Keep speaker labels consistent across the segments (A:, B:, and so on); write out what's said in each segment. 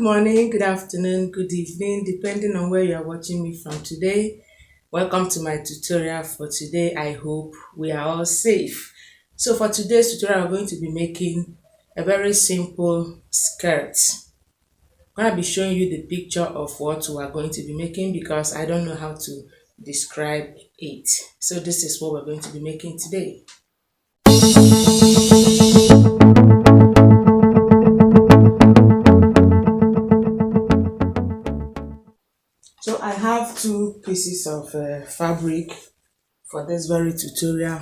A: morning, good afternoon, good evening, depending on where you are watching me from today. Welcome to my tutorial for today. I hope we are all safe. So for today's tutorial, I'm going to be making a very simple skirt. I'm going to be showing you the picture of what we are going to be making because I don't know how to describe it. So this is what we're going to be making today. So I have two pieces of fabric for this very tutorial.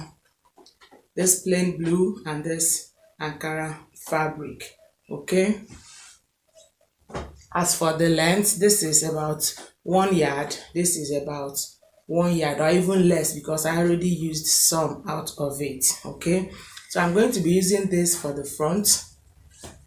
A: This plain blue and this Ankara fabric. Okay. As for the length, this is about 1 yard. This is about 1 yard or even less because I already used some out of it. Okay. So I'm going to be using this for the front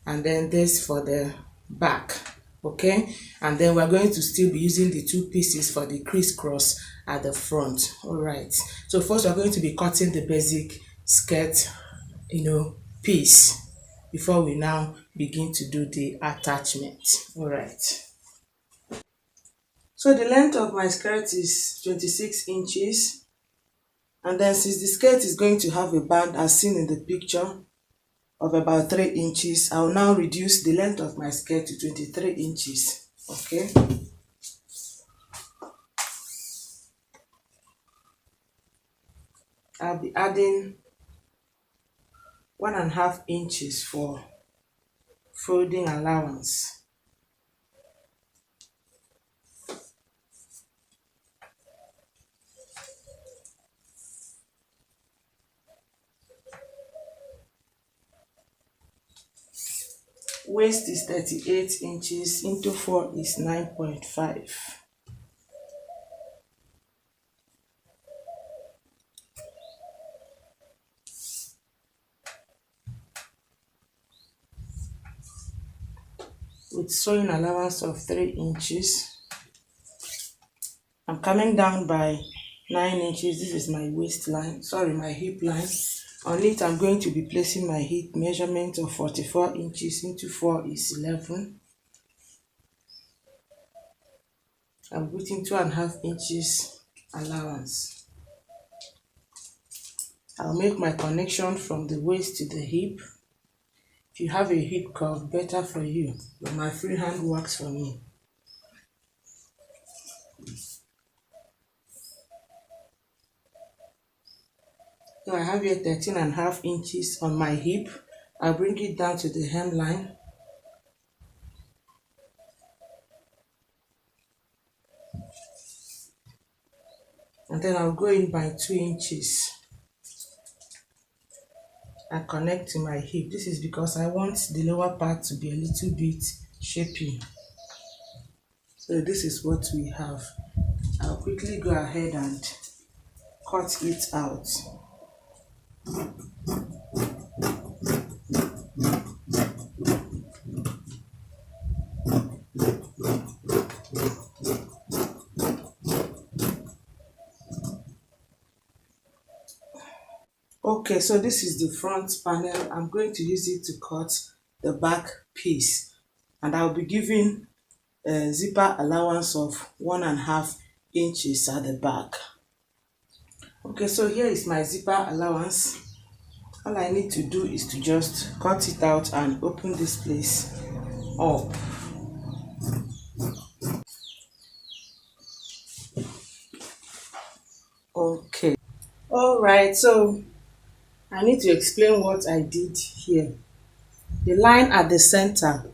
A: and then this for the back. Okay, and then we're going to still be using the two pieces for the crisscross at the front. All right, so first we're going to be cutting the basic skirt piece before we now begin to do the attachment. All right, so the length of my skirt is 26 inches, and then since the skirt is going to have a band as seen in the picture of about 3 inches, I'll now reduce the length of my skirt to 23 inches. Okay, I'll be adding 1.5 inches for folding allowance. Waist is 38 inches, into 4 is 9.5. With sewing allowance of 3 inches. I'm coming down by 9 inches. This is my waistline, my hip line. On it, I'm going to be placing my hip measurement of 44 inches, into 4 is 11. I'm putting 2.5 inches allowance. I'll make my connection from the waist to the hip. If you have a hip curve, better for you, but my freehand works for me. So I have here 13.5 inches on my hip. I'll bring it down to the hemline. And then I'll go in by 2 inches and connect to my hip. This is because I want the lower part to be a little bit shapy. So this is what we have. I'll quickly go ahead and cut it out. Okay, so this is the front panel. I'm going to use it to cut the back piece, and I'll be giving a zipper allowance of 1.5 inches at the back. Okay, so here is my zipper allowance. All I need to do is to just cut it out and open this place up. Okay, all right, so I need to explain what I did here. The line at the center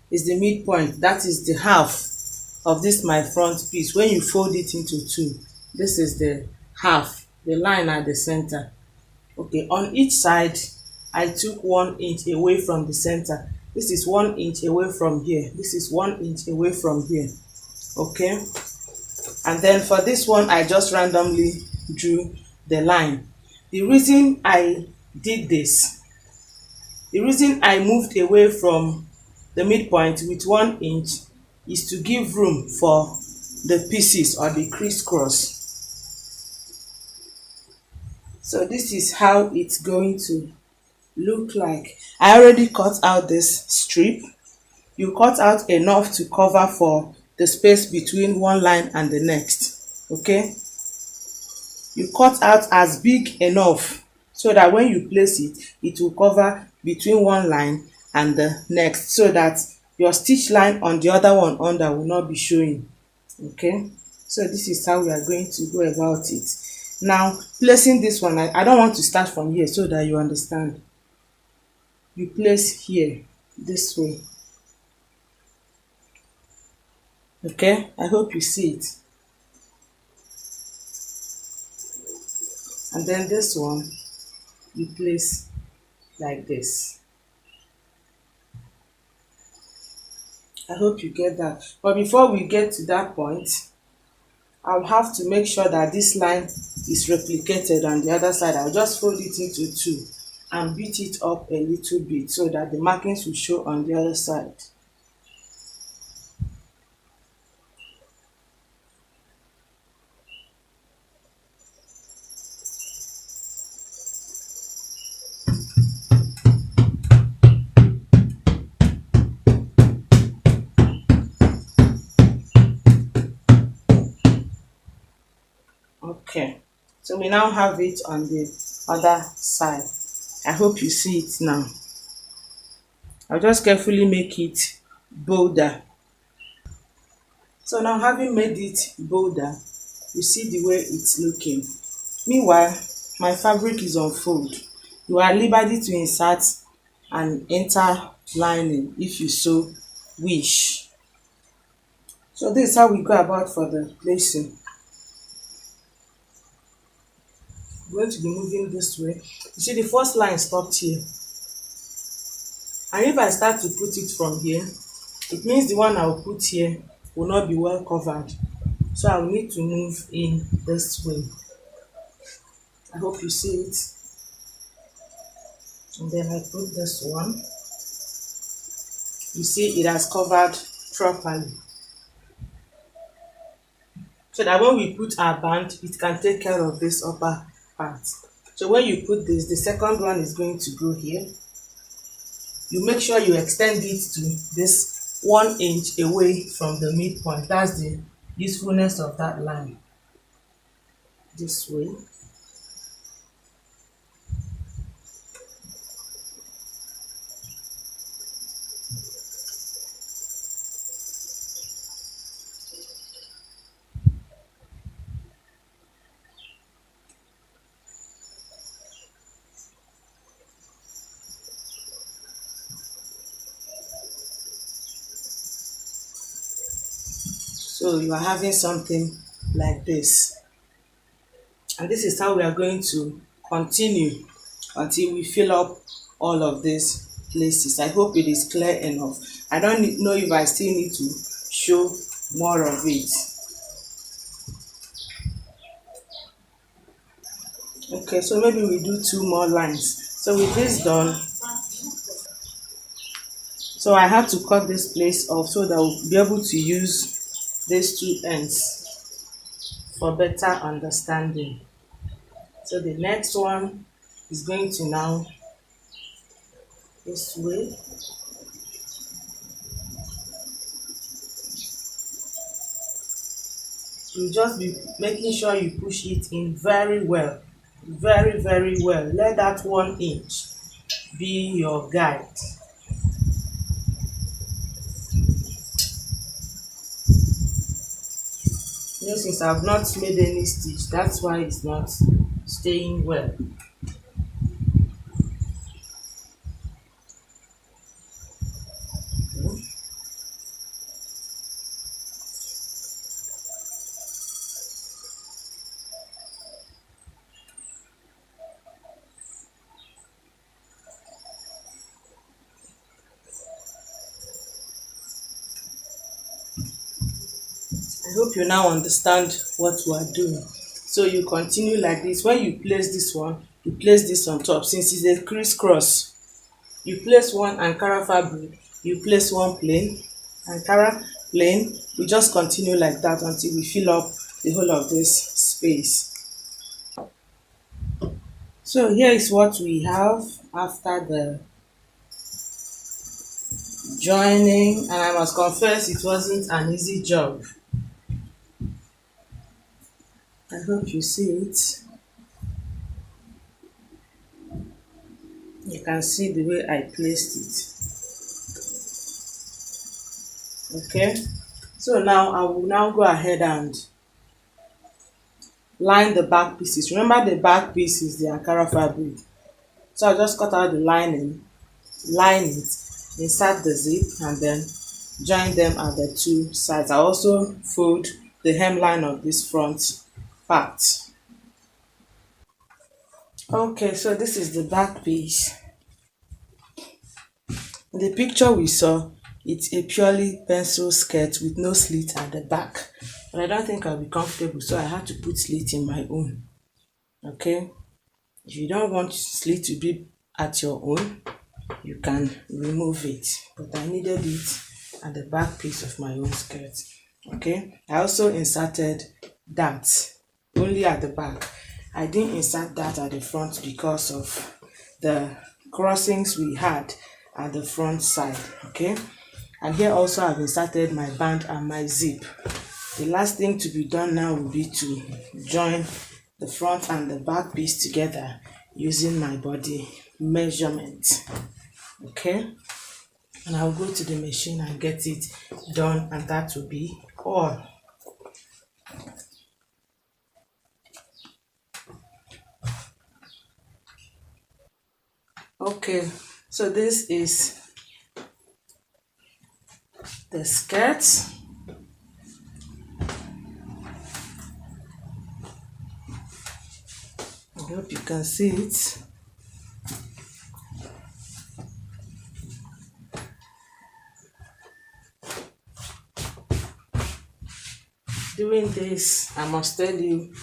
A: is the midpoint. That is the half of this my front piece. When you fold it into two, this is the half, the line at the center. Okay, on each side, I took 1 inch away from the center. This is 1 inch away from here. This is 1 inch away from here. Okay, and then for this one, I just randomly drew the line. The reason I did this, the reason I moved away from the midpoint with 1 inch is to give room for the pieces or the crisscross. So this is how it's going to look like. I already cut out this strip. you cut out enough to cover for the space between one line and the next. Okay, you cut out as big enough so that when you place it, it will cover between one line and the next, so that your stitch line on the other one under will not be showing. Okay, so this is how we are going to go about it. Now placing this one, I don't want to start from here so that you understand. You place here this way. Okay, I hope you see it. And then this one you place like this. I hope you get that. But before we get to that point, I'll have to make sure that this line is replicated on the other side. I'll just fold it into two and beat it up a little bit so that the markings will show on the other side. Okay, so we now have it on the other side. I hope you see it now. I'll just carefully make it bolder. So now, having made it bolder, you see the way it's looking. Meanwhile, my fabric is on fold. You are at liberty to insert an interlining if you so wish. So this is how we go about for the placing. I'm going to be moving this way. You see the first line stopped here. And if I start to put it from here, it means the one I will put here will not be well covered. So I will need to move in this way. I hope you see it. And then I put this one. You see it has covered properly. So that when we put our band, it can take care of this upper part. So when you put this, the second one is going to go here. You make sure you extend it to this 1 inch away from the midpoint. That's the usefulness of that line. This way. So you are having something like this. And this is how we are going to continue until we fill up all of these places. I hope it is clear enough. I don't know if I still need to show more of it. Okay, so maybe we do 2 more lines. So with this done, so I have to cut this place off so that we'll be able to use these 2 ends for better understanding. So the next one is going to now this way. You just be making sure you push it in very well, very, very well. Let that 1 inch be your guide. You know, since I've not made any stitch, that's why it's not staying well. I hope you now understand what we are doing. So you continue like this. When you place this one, you place this on top. Since it's a crisscross, you place one Ankara fabric, you place one plain, Ankara plain. We just continue like that until we fill up the whole of this space. So here is what we have after the joining, and I must confess it wasn't an easy job. I hope you see it. You can see the way I placed it. Okay, so now I will now go ahead and line the back pieces. Remember, the back piece is the Ankara fabric, so I'll just cut out the lining, line it, insert the zip, and then join them at the two sides. I also fold the hemline of this front part. Okay, so this is the back piece. In the picture we saw, it's a purely pencil skirt with no slit at the back, but I don't think I'll be comfortable, so I had to put slit in my own. Okay, if you don't want slit to be at your own, you can remove it, but I needed it at the back piece of my own skirt. Okay, I also inserted that only at the back. I didn't insert that at the front because of the crossings we had at the front side. Okay, and here also I've inserted my band and my zip. The last thing to be done now will be to join the front and the back piece together using my body measurement. Okay, and I'll go to the machine and get it done, and that will be all. Okay, so this is the skirt. I hope you can see it. Doing this, I must tell you,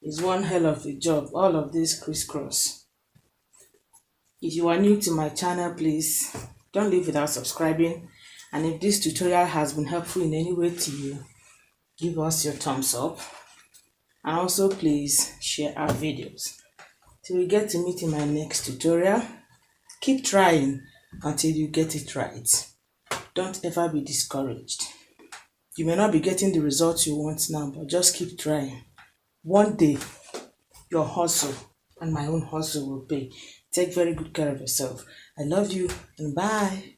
A: is one hell of a job. All of this crisscross. If you are new to my channel, please don't leave without subscribing, and if this tutorial has been helpful in any way to you, give us your thumbs up, and also please share our videos. Till we get to meet in my next tutorial, keep trying until you get it right. Don't ever be discouraged. You may not be getting the results you want now, but just keep trying. One day, your hustle and my own hustle will pay. Take very good care of yourself. I love you, and bye.